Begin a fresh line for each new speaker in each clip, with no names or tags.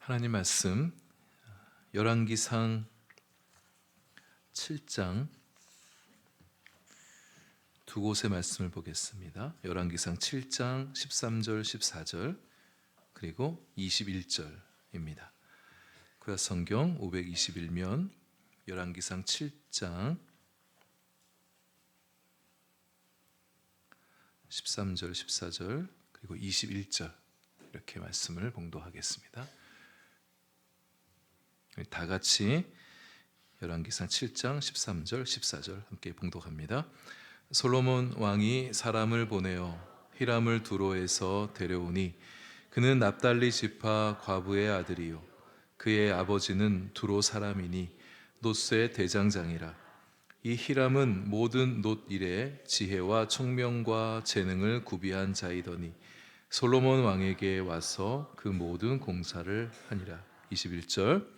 하나님 말씀 열왕기상 7장 두 곳의 말씀을 보겠습니다. 열왕기상 7장 13절 14절 그리고 21절입니다. 구약 성경 521면 열왕기상 7장 13절 14절 그리고 21절 이렇게 말씀을 봉독하겠습니다. 다 같이 열왕기상 7장 13절 14절 함께 봉독합니다. 솔로몬 왕이 사람을 보내어 히람을 두로에서 데려오니 그는 납달리 지파 과부의 아들이요 그의 아버지는 두로 사람이니 놋의 대장장이라. 이 히람은 모든 놋 일에 지혜와 총명과 재능을 구비한 자이더니 솔로몬 왕에게 와서 그 모든 공사를 하니라. 21절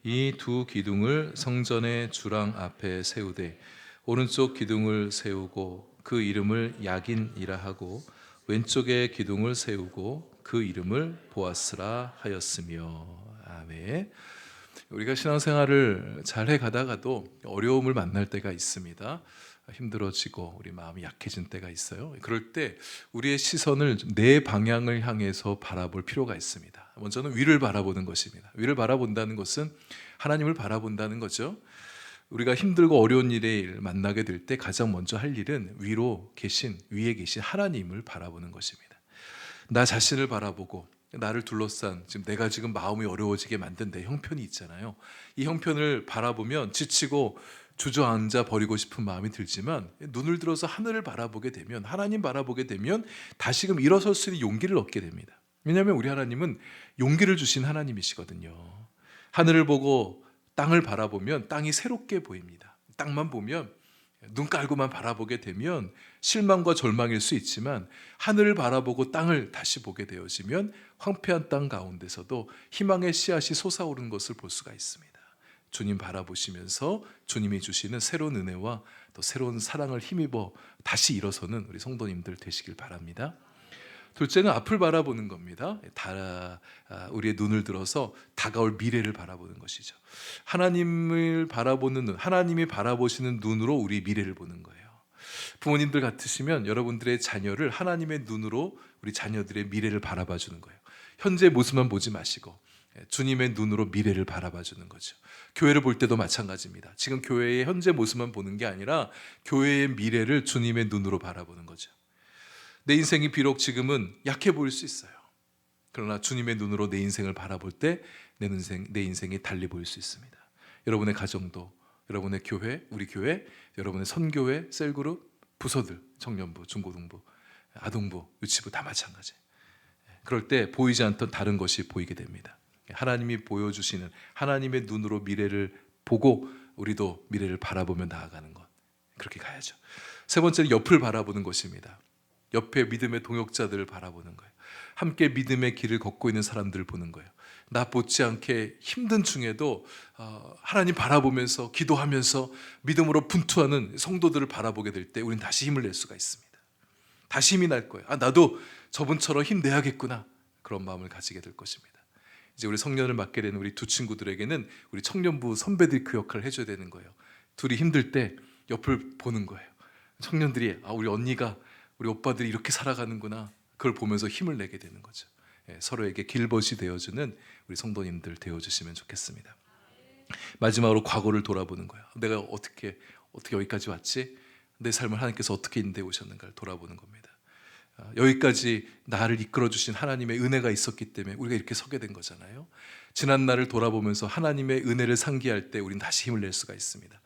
이 두 기둥을 성전의 주랑 앞에 세우되 오른쪽 기둥을 세우고 그 이름을 야긴이라 하고 왼쪽에 기둥을 세우고 그 이름을 보아스라 하였으며. 아멘. 우리가 신앙생활을 잘해 가다가도 어려움을 만날 때가 있습니다. 힘들어지고 우리 마음이 약해진 때가 있어요. 그럴 때 우리의 시선을 내 방향을 향해서 바라볼 필요가 있습니다. 먼저는 위를 바라보는 것입니다. 위를 바라본다는 것은 하나님을 바라본다는 거죠. 우리가 힘들고 어려운 일에 만나게 될 때 가장 먼저 할 일은 위에 계신 하나님을 바라보는 것입니다. 나 자신을 바라보고 나를 둘러싼 내가 지금 마음이 어려워지게 만든 내 형편이 있잖아요. 이 형편을 바라보면 지치고 주저앉아 버리고 싶은 마음이 들지만 눈을 들어서 하늘을 바라보게 되면, 하나님 바라보게 되면 다시금 일어설 수 있는 용기를 얻게 됩니다. 왜냐하면 우리 하나님은 용기를 주신 하나님이시거든요. 하늘을 보고 땅을 바라보면 땅이 새롭게 보입니다. 땅만 보면, 눈 깔고만 바라보게 되면 실망과 절망일 수 있지만 하늘을 바라보고 땅을 다시 보게 되어지면 황폐한 땅 가운데서도 희망의 씨앗이 솟아오르는 것을 볼 수가 있습니다. 주님 바라보시면서 주님이 주시는 새로운 은혜와 또 새로운 사랑을 힘입어 다시 일어서는 우리 성도님들 되시길 바랍니다. 둘째는 앞을 바라보는 겁니다. 우리의 눈을 들어서 다가올 미래를 바라보는 것이죠. 하나님을 바라보는 눈, 하나님이 바라보시는 눈으로 우리 미래를 보는 거예요. 부모님들 같으시면 여러분들의 자녀를 하나님의 눈으로 우리 자녀들의 미래를 바라봐 주는 거예요. 현재 모습만 보지 마시고 주님의 눈으로 미래를 바라봐 주는 거죠. 교회를 볼 때도 마찬가지입니다. 지금 교회의 현재 모습만 보는 게 아니라 교회의 미래를 주님의 눈으로 바라보는 거죠. 내 인생이 비록 지금은 약해 보일 수 있어요. 그러나 주님의 눈으로 내 인생을 바라볼 때 내 인생이 달리 보일 수 있습니다. 여러분의 가정도, 여러분의 교회, 우리 교회, 여러분의 선교회, 셀그룹, 부서들, 청년부, 중고등부, 아동부, 유치부 다 마찬가지예요. 그럴 때 보이지 않던 다른 것이 보이게 됩니다. 하나님이 보여주시는 하나님의 눈으로 미래를 보고 우리도 미래를 바라보며 나아가는 것, 그렇게 가야죠. 세 번째는 옆을 바라보는 것입니다. 옆에 믿음의 동역자들을 바라보는 거예요. 함께 믿음의 길을 걷고 있는 사람들을 보는 거예요. 나 못지않게 힘든 중에도 하나님 바라보면서 기도하면서 믿음으로 분투하는 성도들을 바라보게 될 때 우리는 다시 힘을 낼 수가 있습니다. 다시 힘이 날 거예요. 나도 저분처럼 힘내야겠구나, 그런 마음을 가지게 될 것입니다. 이제 우리 성년을 맡게 되는 우리 두 친구들에게는 우리 청년부 선배들이 그 역할을 해줘야 되는 거예요. 둘이 힘들 때 옆을 보는 거예요. 청년들이 우리 언니가, 우리 오빠들이 이렇게 살아가는구나, 그걸 보면서 힘을 내게 되는 거죠. 서로에게 길벗이 되어주는 우리 성도님들 되어주시면 좋겠습니다. 마지막으로 과거를 돌아보는 거예요. 내가 어떻게 여기까지 왔지? 내 삶을 하나님께서 어떻게 인도해 오셨는가를 돌아보는 겁니다. 여기까지 나를 이끌어주신 하나님의 은혜가 있었기 때문에 우리가 이렇게 서게 된 거잖아요. 지난 날을 돌아보면서 하나님의 은혜를 상기할 때 우리는 다시 힘을 낼 수가 있습니다.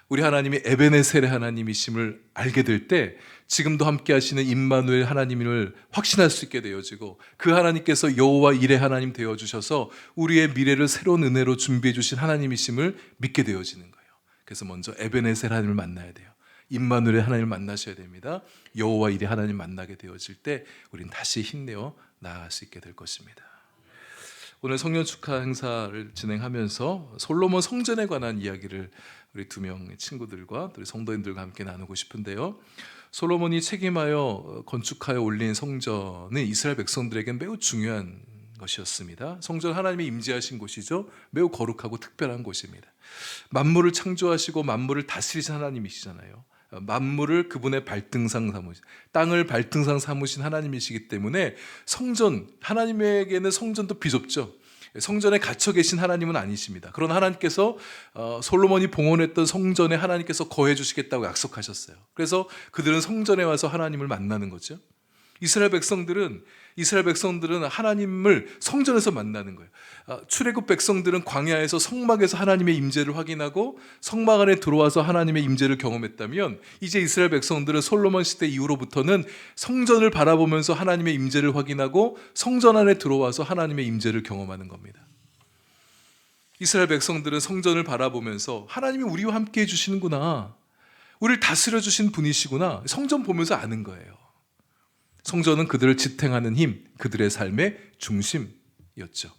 우리 하나님이 에베네셀의 하나님이심을 알게 될 때 지금도 함께 하시는 임마누엘 하나님을 확신할 수 있게 되어지고, 그 하나님께서 여호와 일의 하나님 되어주셔서 우리의 미래를 새로운 은혜로 준비해 주신 하나님이심을 믿게 되어지는 거예요. 그래서 먼저 에베네셀 하나님을 만나야 돼요. 임마누엘의 하나님을 만나셔야 됩니다. 여호와 일의 하나님 만나게 되어질 때 우리는 다시 힘내어 나아갈 수 있게 될 것입니다. 오늘 성년 축하 행사를 진행하면서 솔로몬 성전에 관한 이야기를 우리 두 명의 친구들과 우리 성도님들과 함께 나누고 싶은데요. 솔로몬이 책임하여 건축하여 올린 성전은 이스라엘 백성들에게 매우 중요한 것이었습니다. 성전 하나님이 임재하신 곳이죠. 매우 거룩하고 특별한 곳입니다. 만물을 창조하시고 만물을 다스리신 하나님이시잖아요. 만물을 그분의 발등상 삼으신, 땅을 발등상 삼으신 하나님이시기 때문에 성전, 하나님에게는 성전도 비좁죠. 성전에 갇혀 계신 하나님은 아니십니다. 그러나 하나님께서 솔로몬이 봉헌했던 성전에 하나님께서 거해 주시겠다고 약속하셨어요. 그래서 그들은 성전에 와서 하나님을 만나는 거죠. 이스라엘 백성들은 하나님을 성전에서 만나는 거예요. 출애굽 백성들은 광야에서 성막에서 하나님의 임재를 확인하고 성막 안에 들어와서 하나님의 임재를 경험했다면, 이제 이스라엘 백성들은 솔로몬 시대 이후로부터는 성전을 바라보면서 하나님의 임재를 확인하고 성전 안에 들어와서 하나님의 임재를 경험하는 겁니다. 이스라엘 백성들은 성전을 바라보면서 하나님이 우리와 함께 해주시는구나, 우리를 다스려 주신 분이시구나, 성전 보면서 아는 거예요. 성전은 그들을 지탱하는 힘, 그들의 삶의 중심이었죠.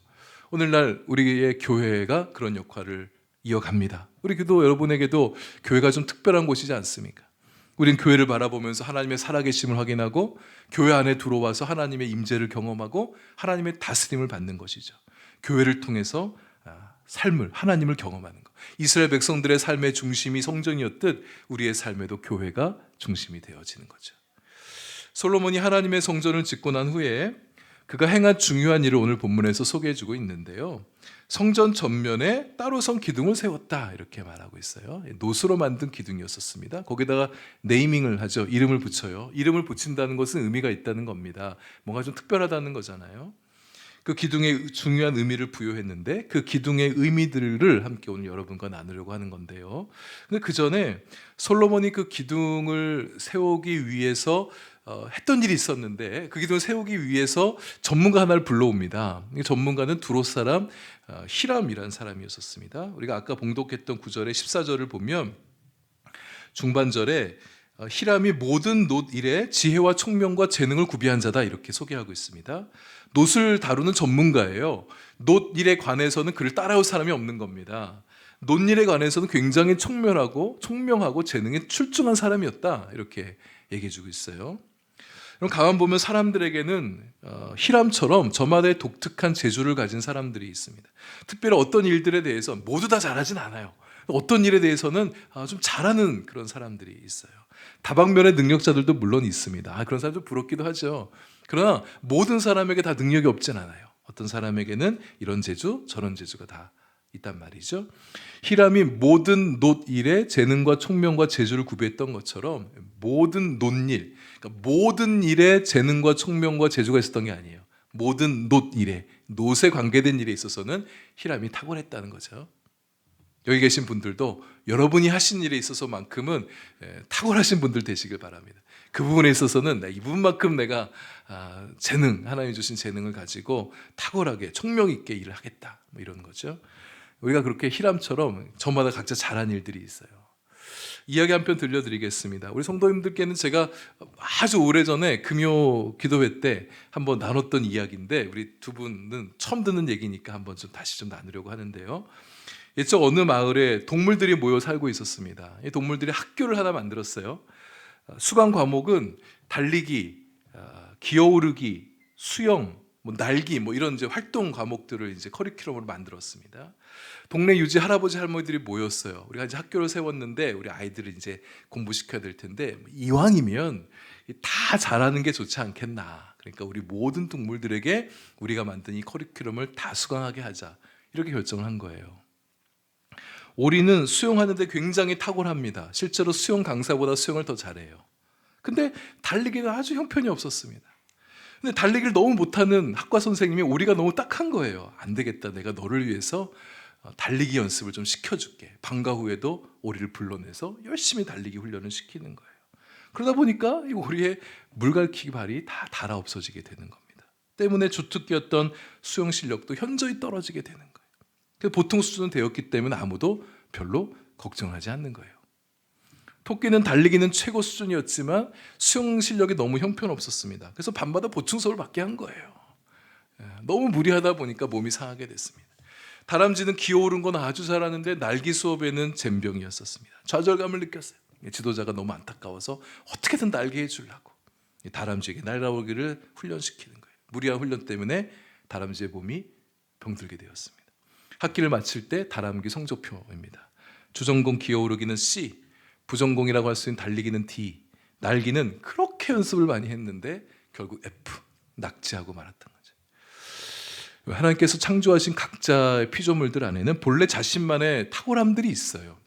오늘날 우리의 교회가 그런 역할을 이어갑니다. 우리 기도 여러분에게도 교회가 좀 특별한 곳이지 않습니까? 우린 교회를 바라보면서 하나님의 살아계심을 확인하고 교회 안에 들어와서 하나님의 임재를 경험하고 하나님의 다스림을 받는 것이죠. 교회를 통해서 삶을, 하나님을 경험하는 것. 이스라엘 백성들의 삶의 중심이 성전이었듯 우리의 삶에도 교회가 중심이 되어지는 거죠. 솔로몬이 하나님의 성전을 짓고 난 후에 그가 행한 중요한 일을 오늘 본문에서 소개해주고 있는데요. 성전 전면에 따로 선 기둥을 세웠다, 이렇게 말하고 있어요. 노수로 만든 기둥이었습니다. 거기다가 네이밍을 하죠. 이름을 붙여요. 이름을 붙인다는 것은 의미가 있다는 겁니다. 뭔가 좀 특별하다는 거잖아요. 그 기둥에 중요한 의미를 부여했는데 그 기둥의 의미들을 함께 오늘 여러분과 나누려고 하는 건데요. 근데 그 전에 솔로몬이 그 기둥을 세우기 위해서 했던 일이 있었는데, 그 기둥을 세우기 위해서 전문가 하나를 불러옵니다. 이 전문가는 두롯 사람 히람이라는 사람이었습니다. 우리가 아까 봉독했던 9절의 14절을 보면 중반절에 히람이 모든 놋 일에 지혜와 총명과 재능을 구비한 자다, 이렇게 소개하고 있습니다. 놋을 다루는 전문가예요. 놋 일에 관해서는 그를 따라올 사람이 없는 겁니다. 놋 일에 관해서는 굉장히 총명하고 재능이 출중한 사람이었다, 이렇게 얘기해주고 있어요. 그럼 가만 보면 사람들에게는 히람처럼 저마다의 독특한 재주를 가진 사람들이 있습니다. 특별히 어떤 일들에 대해서 모두 다 잘하진 않아요. 어떤 일에 대해서는 좀 잘하는 그런 사람들이 있어요. 다방면의 능력자들도 물론 있습니다. 그런 사람들 부럽기도 하죠. 그러나 모든 사람에게 다 능력이 없진 않아요. 어떤 사람에게는 이런 재주, 저런 재주가 다 있단 말이죠. 히람이 모든 놋 일에 재능과 총명과 재주를 구비했던 것처럼 모든 놋일, 그러니까 모든 일에 재능과 총명과 재주가 있었던 게 아니에요. 모든 놋 일에, 놋에 관계된 일에 있어서는 히람이 탁월했다는 거죠. 여기 계신 분들도 여러분이 하신 일에 있어서만큼은 탁월하신 분들 되시길 바랍니다. 그 부분에 있어서는 이 부분만큼 내가 하나님이 주신 재능을 가지고 탁월하게 총명 있게 일을 하겠다, 뭐 이런 거죠. 우리가 그렇게 히람처럼 저마다 각자 잘한 일들이 있어요. 이야기 한 편 들려드리겠습니다. 우리 성도님들께는 제가 아주 오래전에 금요 기도회 때 한번 나눴던 이야기인데, 우리 두 분은 처음 듣는 얘기니까 한번 다시 좀 나누려고 하는데요. 옛적 어느 마을에 동물들이 모여 살고 있었습니다. 이 동물들이 학교를 하나 만들었어요. 수강 과목은 달리기, 기어오르기, 수영, 날기, 이런 이제 활동 과목들을 이제 커리큘럼으로 만들었습니다. 동네 유지 할아버지 할머니들이 모였어요. 우리가 이제 학교를 세웠는데 우리 아이들을 이제 공부시켜야 될 텐데, 이왕이면 다 잘하는 게 좋지 않겠나. 그러니까 우리 모든 동물들에게 우리가 만든 이 커리큘럼을 다 수강하게 하자, 이렇게 결정을 한 거예요. 오리는 수영하는데 굉장히 탁월합니다. 실제로 수영 강사보다 수영을 더 잘해요. 근데 달리기는 아주 형편이 없었습니다. 근데 달리기를 너무 못하는 학과 선생님이 오리가 너무 딱한 거예요. 안 되겠다, 내가 너를 위해서 달리기 연습을 좀 시켜줄게. 방과 후에도 오리를 불러내서 열심히 달리기 훈련을 시키는 거예요. 그러다 보니까 이 오리의 물갈퀴 발이 다 닳아 없어지게 되는 겁니다. 때문에 주특기였던 수영 실력도 현저히 떨어지게 되는 거예요. 보통 수준은 되었기 때문에 아무도 별로 걱정하지 않는 거예요. 토끼는 달리기는 최고 수준이었지만 수영 실력이 너무 형편없었습니다. 그래서 밤마다 보충 수업을 받게 한 거예요. 너무 무리하다 보니까 몸이 상하게 됐습니다. 다람쥐는 기어오른 건 아주 잘하는데 날기 수업에는 젬병이었습니다. 좌절감을 느꼈어요. 지도자가 너무 안타까워서 어떻게든 날게 해주려고 다람쥐에게 날아오기를 훈련시키는 거예요. 무리한 훈련 때문에 다람쥐의 몸이 병들게 되었습니다. 학기를 마칠 때 다람쥐 성적표입니다. 주전공 기어오르기는 C, 부전공이라고 할 수 있는 달리기는 D, 날기는 그렇게 연습을 많이 했는데 결국 F, 낙지하고 말았던 거죠. 하나님께서 창조하신 각자의 피조물들 안에는 본래 자신만의 탁월함들이 있어요.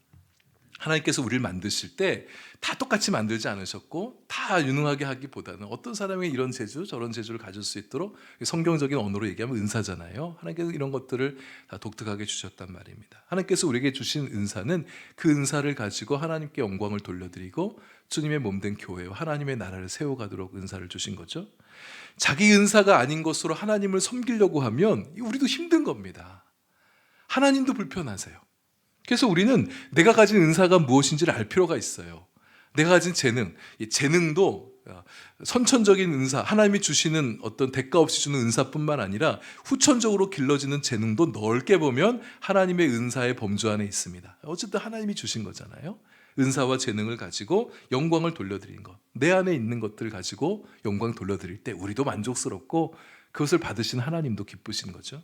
하나님께서 우리를 만드실 때 다 똑같이 만들지 않으셨고 다 유능하게 하기보다는 어떤 사람이 이런 재주 저런 재주를 가질 수 있도록, 성경적인 언어로 얘기하면 은사잖아요. 하나님께서 이런 것들을 다 독특하게 주셨단 말입니다. 하나님께서 우리에게 주신 은사는 그 은사를 가지고 하나님께 영광을 돌려드리고 주님의 몸된 교회와 하나님의 나라를 세워가도록 은사를 주신 거죠. 자기 은사가 아닌 것으로 하나님을 섬기려고 하면 우리도 힘든 겁니다. 하나님도 불편하세요. 그래서 우리는 내가 가진 은사가 무엇인지를 알 필요가 있어요. 내가 가진 재능, 이 재능도 선천적인 은사, 하나님이 주시는 어떤 대가 없이 주는 은사뿐만 아니라 후천적으로 길러지는 재능도 넓게 보면 하나님의 은사의 범주 안에 있습니다. 어쨌든 하나님이 주신 거잖아요. 은사와 재능을 가지고 영광을 돌려드린 것, 내 안에 있는 것들을 가지고 영광 돌려드릴 때 우리도 만족스럽고 그것을 받으신 하나님도 기쁘신 거죠.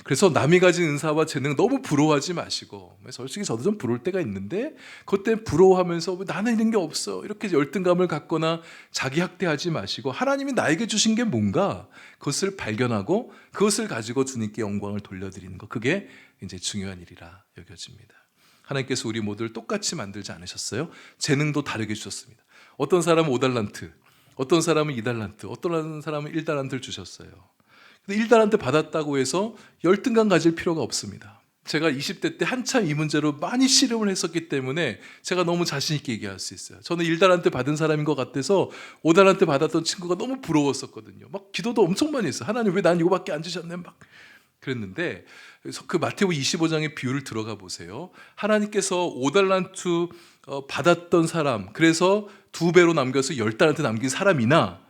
그래서 남이 가진 은사와 재능 너무 부러워하지 마시고, 솔직히 저도 좀 부러울 때가 있는데 그때 부러워하면서 나는 이런 게 없어 이렇게 열등감을 갖거나 자기 학대하지 마시고 하나님이 나에게 주신 게 뭔가 그것을 발견하고 그것을 가지고 주님께 영광을 돌려드리는 것, 그게 이제 중요한 일이라 여겨집니다. 하나님께서 우리 모두를 똑같이 만들지 않으셨어요. 재능도 다르게 주셨습니다. 어떤 사람은 5달란트, 어떤 사람은 2달란트, 어떤 사람은 1달란트를 주셨어요. 1달란트 받았다고 해서 열등감 가질 필요가 없습니다. 제가 20대 때 한참 이 문제로 많이 씨름을 했었기 때문에 제가 너무 자신 있게 얘기할 수 있어요. 저는 1달란트 받은 사람인 것 같아서 5달란트 받았던 친구가 너무 부러웠었거든요. 막 기도도 엄청 많이 했어요. 하나님 왜 난 이거밖에 안 주셨네 막 그랬는데, 그 마태복음 25장의 비유를 들어가 보세요. 하나님께서 5달란트 받았던 사람, 그래서 2배로 남겨서 10달란트 남긴 사람이나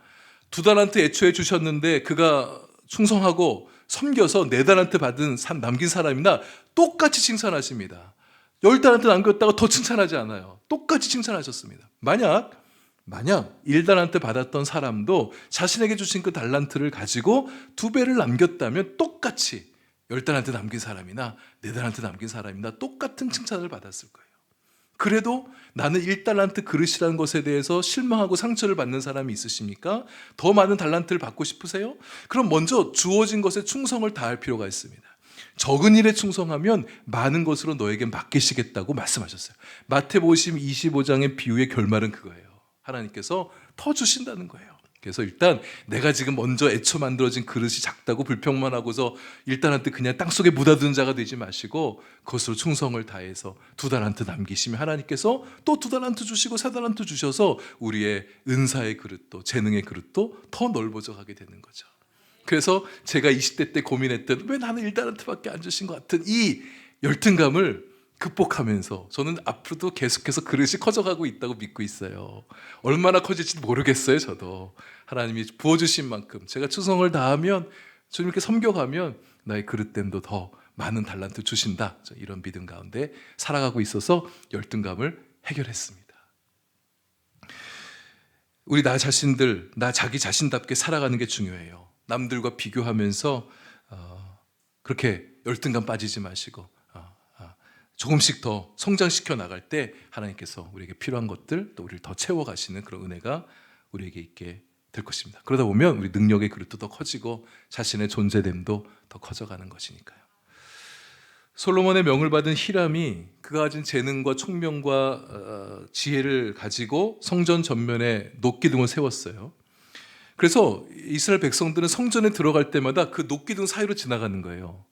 2달란트 애초에 주셨는데 그가 충성하고 섬겨서 4달란트 받은 남긴 사람이나 똑같이 칭찬하십니다. 10달란트 남겼다가 더 칭찬하지 않아요. 똑같이 칭찬하셨습니다. 만약 1달란트 받았던 사람도 자신에게 주신 그 달란트를 가지고 2배를 남겼다면 똑같이 10달란트 남긴 사람이나 4달란트 남긴 사람이나 똑같은 칭찬을 받았을 거예요. 그래도 나는 1달란트 그릇이라는 것에 대해서 실망하고 상처를 받는 사람이 있으십니까? 더 많은 달란트를 받고 싶으세요? 그럼 먼저 주어진 것에 충성을 다할 필요가 있습니다. 적은 일에 충성하면 많은 것으로 너에게 맡기시겠다고 말씀하셨어요. 마태복음 25장의 비유의 결말은 그거예요. 하나님께서 더 주신다는 거예요. 그래서 일단 내가 지금 먼저 애초 만들어진 그릇이 작다고 불평만 하고서 1달란트 그냥 땅속에 묻어둔 자가 되지 마시고 그것으로 충성을 다해서 2달란트 남기시면 하나님께서 또 2달란트 주시고 3달란트 주셔서 우리의 은사의 그릇도 재능의 그릇도 더 넓어져 가게 되는 거죠. 그래서 제가 20대 때 고민했던 왜 나는 1달란트밖에 안 주신 것 같은 이 열등감을 극복하면서 저는 앞으로도 계속해서 그릇이 커져가고 있다고 믿고 있어요. 얼마나 커질지 모르겠어요. 저도 하나님이 부어주신 만큼 제가 충성을 다하면, 주님께 섬겨가면 나의 그릇됨도 더 많은 달란트 주신다, 이런 믿음 가운데 살아가고 있어서 열등감을 해결했습니다. 우리 나 자기 자신답게 살아가는 게 중요해요. 남들과 비교하면서 그렇게 열등감 빠지지 마시고 조금씩 더 성장시켜 나갈 때 하나님께서 우리에게 필요한 것들, 또 우리를 더 채워가시는 그런 은혜가 우리에게 있게 될 것입니다. 그러다 보면 우리 능력의 그릇도 더 커지고 자신의 존재됨도 더 커져가는 것이니까요. 솔로몬의 명을 받은 히람이 그가 가진 재능과 총명과 지혜를 가지고 성전 전면에 녹기둥을 세웠어요. 그래서 이스라엘 백성들은 성전에 들어갈 때마다 그 녹기둥 사이로 지나가는 거예요.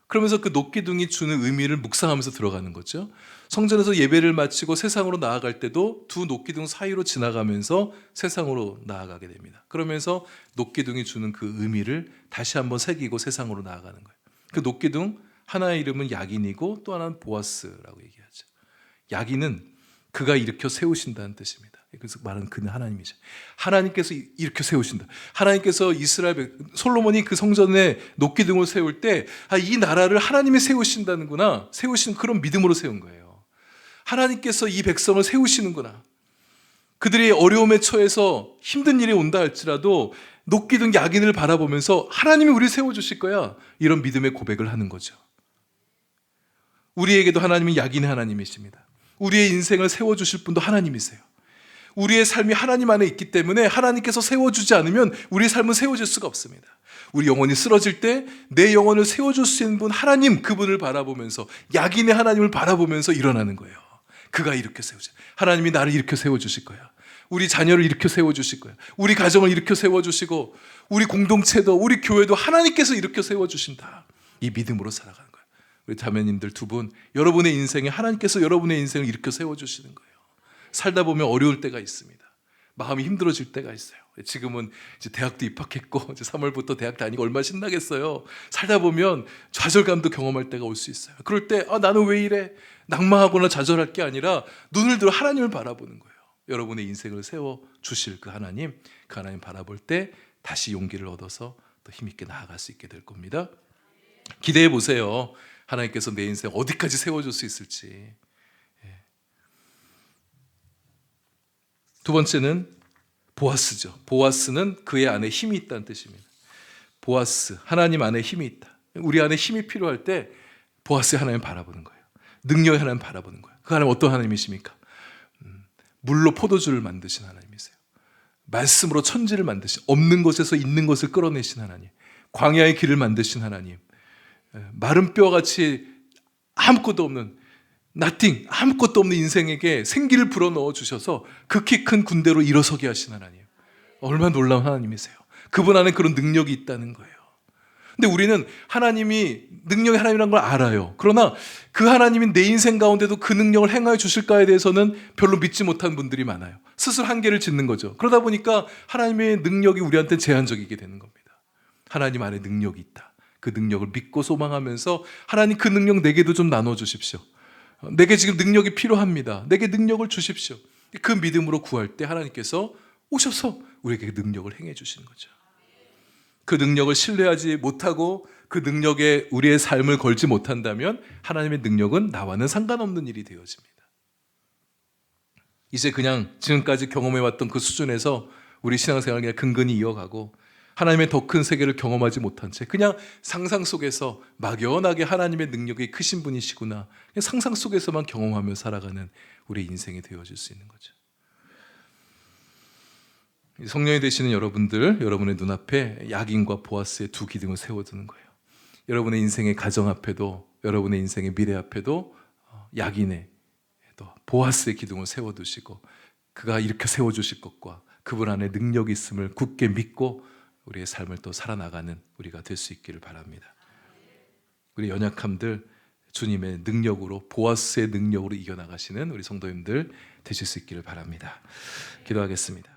그러면서 그 녹기둥이 주는 의미를 묵상하면서 들어가는 거죠. 성전에서 예배를 마치고 세상으로 나아갈 때도 두 녹기둥 사이로 지나가면서 세상으로 나아가게 됩니다. 그러면서 녹기둥이 주는 그 의미를 다시 한번 새기고 세상으로 나아가는 거예요. 그 녹기둥 하나의 이름은 야긴이고 또 하나는 보아스라고 얘기하죠. 야긴은 그가 일으켜 세우신다는 뜻입니다. 그래서 말하는 그는 하나님이죠. 하나님께서 일으켜 세우신다. 하나님께서 솔로몬이 그 성전에 녹기둥을 세울 때 이 나라를 하나님이 세우신다는구나, 세우신 그런 믿음으로 세운 거예요. 하나님께서 이 백성을 세우시는구나. 그들이 어려움에 처해서 힘든 일이 온다 할지라도 녹기 든 야긴을 바라보면서 하나님이 우리를 세워주실 거야, 이런 믿음의 고백을 하는 거죠. 우리에게도 하나님은 야긴의 하나님이십니다. 우리의 인생을 세워주실 분도 하나님이세요. 우리의 삶이 하나님 안에 있기 때문에 하나님께서 세워주지 않으면 우리의 삶은 세워질 수가 없습니다. 우리 영혼이 쓰러질 때 내 영혼을 세워줄 수 있는 분 하나님, 그분을 바라보면서, 야긴의 하나님을 바라보면서 일어나는 거예요. 그가 이렇게 세우죠. 하나님이 나를 이렇게 세워주실 거야. 우리 자녀를 이렇게 세워주실 거야. 우리 가정을 이렇게 세워주시고, 우리 공동체도, 우리 교회도 하나님께서 이렇게 세워주신다. 이 믿음으로 살아가는 거예요. 우리 자매님들 두 분, 여러분의 인생에 하나님께서 여러분의 인생을 이렇게 세워주시는 거예요. 살다 보면 어려울 때가 있습니다. 마음이 힘들어질 때가 있어요. 지금은 이제 대학도 입학했고 이제 3월부터 대학 다니고 얼마나 신나겠어요. 살다 보면 좌절감도 경험할 때가 올 수 있어요. 그럴 때 나는 왜 이래? 낙망하거나 좌절할 게 아니라 눈을 들어 하나님을 바라보는 거예요. 여러분의 인생을 세워주실 그 하나님 바라볼 때 다시 용기를 얻어서 더 힘있게 나아갈 수 있게 될 겁니다. 기대해 보세요. 하나님께서 내 인생 어디까지 세워줄 수 있을지. 두 번째는 보아스죠. 보아스는 그의 안에 힘이 있다는 뜻입니다. 보아스, 하나님 안에 힘이 있다. 우리 안에 힘이 필요할 때 보아스의 하나님 바라보는 거예요. 능력의 하나님 바라보는 거예요. 그 하나님 어떤 하나님이십니까? 물로 포도주를 만드신 하나님이세요. 말씀으로 천지를 만드신, 없는 것에서 있는 것을 끌어내신 하나님, 광야의 길을 만드신 하나님, 마른 뼈같이 아무것도 없는 nothing, 아무것도 없는 인생에게 생기를 불어넣어 주셔서 극히 큰 군대로 일어서게 하신 하나님, 얼마나 놀라운 하나님이세요. 그분 안에 그런 능력이 있다는 거예요. 근데 우리는 하나님이 능력의 하나님이라는 걸 알아요. 그러나 그 하나님이 내 인생 가운데도 그 능력을 행하여 주실까에 대해서는 별로 믿지 못한 분들이 많아요. 스스로 한계를 짓는 거죠. 그러다 보니까 하나님의 능력이 우리한테 제한적이게 되는 겁니다. 하나님 안에 능력이 있다. 그 능력을 믿고 소망하면서, 하나님 그 능력 내게도 좀 나눠주십시오. 내게 지금 능력이 필요합니다. 내게 능력을 주십시오. 그 믿음으로 구할 때 하나님께서 오셔서 우리에게 능력을 행해 주시는 거죠. 그 능력을 신뢰하지 못하고 그 능력에 우리의 삶을 걸지 못한다면 하나님의 능력은 나와는 상관없는 일이 되어집니다. 이제 그냥 지금까지 경험해왔던 그 수준에서 우리 신앙생활을 그냥 근근히 이어가고, 하나님의 더 큰 세계를 경험하지 못한 채 그냥 상상 속에서 막연하게 하나님의 능력이 크신 분이시구나, 그냥 상상 속에서만 경험하며 살아가는 우리 인생이 되어질 수 있는 거죠. 성령이 되시는 여러분들, 여러분의 눈앞에 야긴과 보아스의 두 기둥을 세워두는 거예요. 여러분의 인생의 가정 앞에도, 여러분의 인생의 미래 앞에도 야긴의 또 보아스의 기둥을 세워두시고, 그가 이렇게 세워주실 것과 그분 안에 능력이 있음을 굳게 믿고 우리의 삶을 또 살아나가는 우리가 될 수 있기를 바랍니다. 우리 연약함들 주님의 능력으로, 보아스의 능력으로 이겨나가시는 우리 성도님들 되실 수 있기를 바랍니다. 기도하겠습니다.